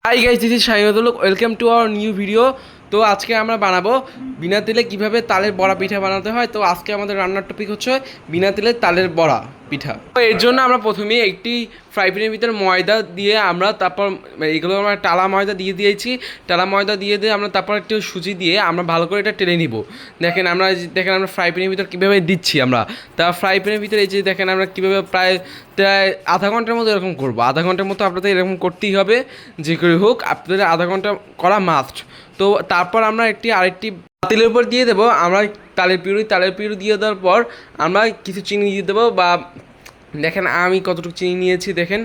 Hi guys, this is Shahinul. Welcome to our new video. তো আজকে আমরা বানাবো বিনা তেলে কিভাবে তালের বড়া পিঠা বানাতে হয়। তো আজকে আমাদের রান্নার টপিক হচ্ছে বিনা তেলে তালের বড়া পিঠা। তো এর জন্য আমরা প্রথমে একটি ফ্রাই প্যানের ভিতরে ময়দা দিয়ে তারপর এইগুলো আমরা টালা ময়দা দিয়ে দিয়েছি। টালা ময়দা দিয়ে আমরা তারপর একটু সুজি দিয়ে আমরা ভালো করে এটা টেনে নিব। দেখেন আমরা ফ্রাই প্যানের ভিতর কীভাবে দিচ্ছি আমরা। তা ফ্রাই প্যানের ভিতরে এই যে দেখেন আমরা কীভাবে প্রায় আধা ঘন্টার মতো এরকম করবো। আধা ঘন্টার মতো আপনাদের এরকম করতেই হবে, যে করে হোক আপনাদের আধা ঘন্টা করা মাস্ট। তো তারপর আমরা আরেকটি পাতিলের উপর দিয়ে দেবো আমরা তালের পিউরি দিয়ে দেওয়ার পর আমরা কিছু চিনি দিয়ে দেবো। বা দেখেন আমি কতটুকু চিনি নিয়েছি, দেখেন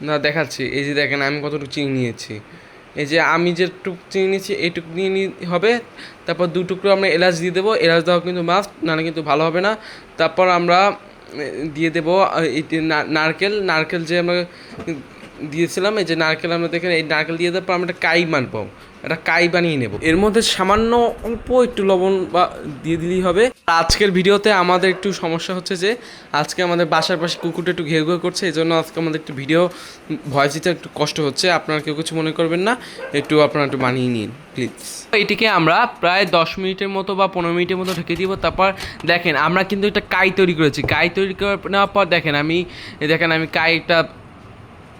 না দেখাচ্ছি। এই যে দেখেন আমি কতটুকু চিনি নিয়েছি। এই যে আমি যেটুকু চিনি নিয়েছি এইটুকু নিয়ে হবে। তারপর 2 টুকরো আমরা এলাচ দিয়ে দেবো। এলাচ দেওয়া কিন্তু মাস্ট, নাহলে কিন্তু ভালো হবে না। তারপর আমরা দিয়ে দেবো এই নারকেল যে আমরা দিয়েছিলাম। এই যে নারকেল আমরা দেখেন এই নারকেল দিয়ে দেওয়ার পর আমরা একটা কাই মানবো, একটা কাই বানিয়ে নেব। এর মধ্যে সামান্য অল্প একটু লবণ বা দিয়ে দিলেই হবে। আজকের ভিডিওতে আমাদের একটু সমস্যা হচ্ছে যে আজকে আমাদের বাসার পাশে কুকুরটা একটু ঘেউ ঘেউ করছে, এই জন্য আজকে আমাদের একটু ভিডিও ভয়েস দিতে একটু কষ্ট হচ্ছে। আপনারা কেউ কিছু মনে করবেন না, আপনারা একটু বানিয়ে নিন প্লিজ। এটিকে আমরা প্রায় 10 মিনিটের মতো বা 15 মিনিটের মতো ঢেকে দিব। তারপর দেখেন আমরা কিন্তু একটা কাই তৈরি করেছি। কাই তৈরি করে নেওয়ার পর দেখেন আমি কাইটা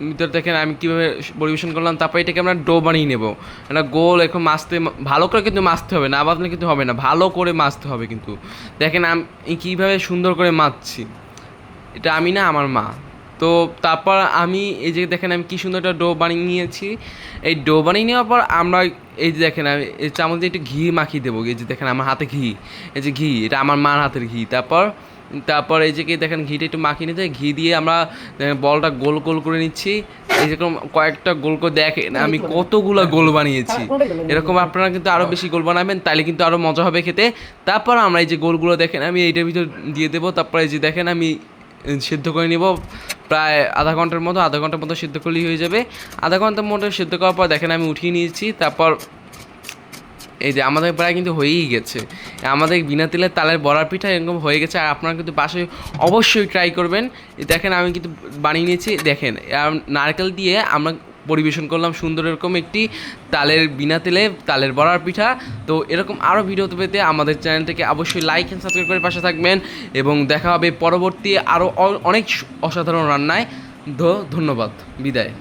ভিতরে দেখেন আমি কীভাবে পরিবেশন করলাম। তারপর এটাকে আমরা ডো বানিয়ে নেবো। একটা গোল এখন ভালো করে কিন্তু মাছতে হবে, না বাঁধলে কিন্তু হবে না, ভালো করে মাছতে হবে। কিন্তু দেখেন আমি কীভাবে সুন্দর করে মাছছি, এটা আমি না, আমার মা। তো তারপর আমি এই যে দেখেন আমি কী সুন্দর একটা ডো বানিয়ে নিয়েছি। এই ডো বানিয়ে নেওয়ার পর আমরা এই যে দেখেন আমি এই চামচ দিয়ে একটু ঘি মাখিয়ে দেবো। এই যে দেখেন আমার হাতে ঘি, এই যে ঘি, এটা আমার মার হাতের ঘি। তারপর এই যে দেখেন ঘিটা একটু মাখিয়ে নিতে, ঘি দিয়ে আমরা বলটা গোল গোল করে নিচ্ছি। এই যেরকম কয়েকটা গোল করে দেখেন আমি কতগুলো গোল বানিয়েছি। এরকম আপনারা কিন্তু আরও বেশি গোল বানাবেন, তাইলে কিন্তু আরও মজা হবে খেতে। তারপর আমরা এই যে গোলগুলো দেখেন আমি এইটার ভিতর দিয়ে দেবো। তারপর এই যে দেখেন আমি সিদ্ধ করে নেব প্রায় আধা ঘন্টার মতো সিদ্ধ করলেই হয়ে যাবে। আধা ঘন্টার মতো সিদ্ধ করার পর দেখেন আমি উঠিয়ে নিয়েছি। তারপর এই যে আমাদের প্রায় কিন্তু হয়েই গেছে আমাদের বিনা তেলের তালের বড়ার পিঠা এরকম হয়ে গেছে। আর আপনারা কিন্তু বাসায় অবশ্যই ট্রাই করবেন। দেখেন আমি কিন্তু বানিয়ে নিয়েছি। দেখেন নারকেল দিয়ে আমরা পরিবেশন করলাম সুন্দর এরকম একটি বিনা তেলে তালের বড়ার পিঠা। তো এরকম আরও ভিডিও পেতে আমাদের চ্যানেলটাকে অবশ্যই লাইক অ্যান্ড সাবস্ক্রাইব করে পাশে থাকবেন, এবং দেখা হবে পরবর্তী আরও অনেক অসাধারণ রান্নায়। ধন্যবাদ, বিদায়।